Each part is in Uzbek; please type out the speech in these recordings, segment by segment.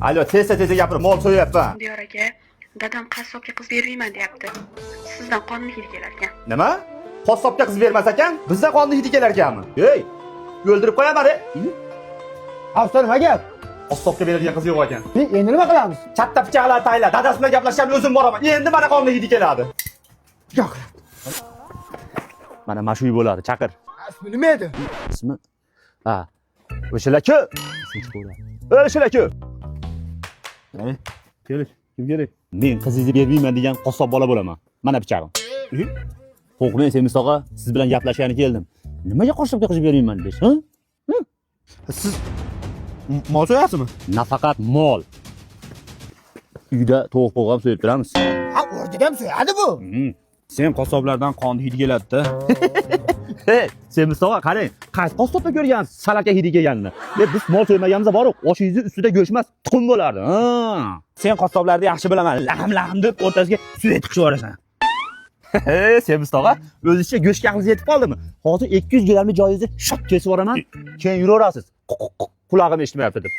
Alo, tez gapir, mol so'yapman. Diyor aka, dadam qassobga qiz bermayman deyapti. Sizdan qonun hidi kelar ekan. Nima? Qassobga qiz bermas ekan, bizda qonni hidi kelar ekanmi? Ey, o'ldirib qo'yaman. Afson nima gap? Qassobga beradigan qiz yo'q ekan. Endi nima qilamiz? Katta pichoqlar tayla, dadasi bilan gaplashgan o'zim boraman. Endi mana qonni hidi keladi. Yo'q. Mana mashuy bo'ladi, chaqir. Ismi nima edi? Ismi? Ha. O'shalar-ku. O'shalar-ku. Keling, kim kerak? Men qizingizni bermayman degan qassob bola bo'laman. Mana pichog'im. Xo'p, men Semiz tog'a siz bilan gaplashgani keldim. Nimaga qassobga qiz bermayman deysiz, ha? Siz mol so'yapsizmi? Nafaqat mol. Uyda tovuq ham so'yib turamiz. Ha, o'rniga ham so'yadi bu. Sen qassoblardan qon hidi keladi-da. Hey, Semiz tog'a qarang, qaysi qassobda ko'rgansiz salatga hidi kelganini? Biz mol so'ymaganimizda bor, oshingizni ustida go'shmas tuxum bo'lardi. Sen qassoblarni yaxshi bilaman. Lahm deb o'rtasiga suvet qilib yuborasan. Hey, Semiz tog'a, o'zingizcha go'shtga aqlingiz yetib qoldimi? Hozir 200 gramni joyingizni shot kesib yuboraman. Keyin yuraverasiz. Qulog'im eshitmayapti deb.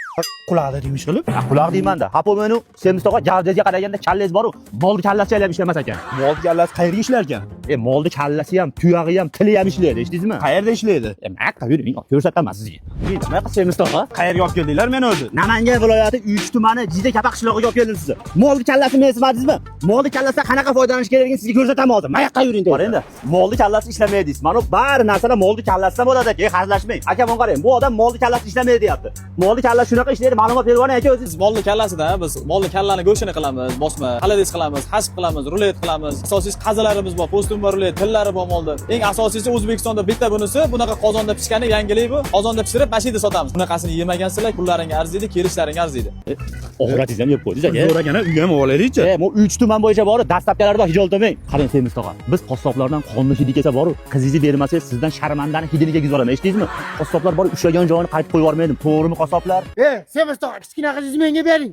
Qulog'ida deymish qilib. Quloq deyman-da. Hapo meni Semiz tog'a javjazga qaraganda kallangiz bor-ku, molni kallasi ham ishlamas ekan. Molni kallasi qayerga ishlar ekan? Molni kallasi ham, tuyog'i ham, tili ham ishlaydi, eshitdingizmi? Qayerda ishlaydi? Mayqa yuring, ko'rsataman sizga. Nima qilib Semiz tog'a? Qayerga olib keldinglar meni o'zi? Namangan viloyati Uychi tumani Jida Kapak qishlog'iga olib keldim sizni. Molni kallasi men esmadingizmi? Molni kallasidan qanaqa foydalanish kerakligini sizga ko'rsataman hozir. Mayqa yuring deb. Bor endi. Molni kallasi ishlamaydi deysiz. Mana bari narsalar molni kallasidan bo'ladi aka, hazillashmang. Aka, men qarang, bu odam molni kallasi ishlamaydi deyapti. Molni kallasi shunaqa ishlaydi, ma'lumot berib oling aka o'zingiz. Molni kallasida biz molni kallani go'shtini qilamiz, bosma, xalades qilamiz, hasp qilamiz, rulet qilamiz. Asosiysi qazalarimiz bor, postum bor, rulet, tillari bor molda. Eng asosiysi O'zbekistonda bitta bunisi, bunaqa qozonda pishgani yangilik bu. Qozonda pishirib, mashida sotamiz. Bunaqasini yemagansizlar, pullaring arziydi, kelishlaring arziydi. Oxiratingiz ham yeb qo'ydingiz aka. So'ragani uyga ham olaylik-chi. Bu Uychi tuman bo'yicha bor, dastlabkilarda hijol tomang. Qarang Semiz tog'a, biz qassoblardan qonni hidi kelsa bor, qizingizni bermasangiz sizdan sharmandani hidini yegizib olaman, eshitdingizmi? Qassoblar bor, ushlagan joyini qaytib qo'yib yubormaydim. To'g'rimi qassoblar? Semiz tog'a, kichkina qizingizni menga bering.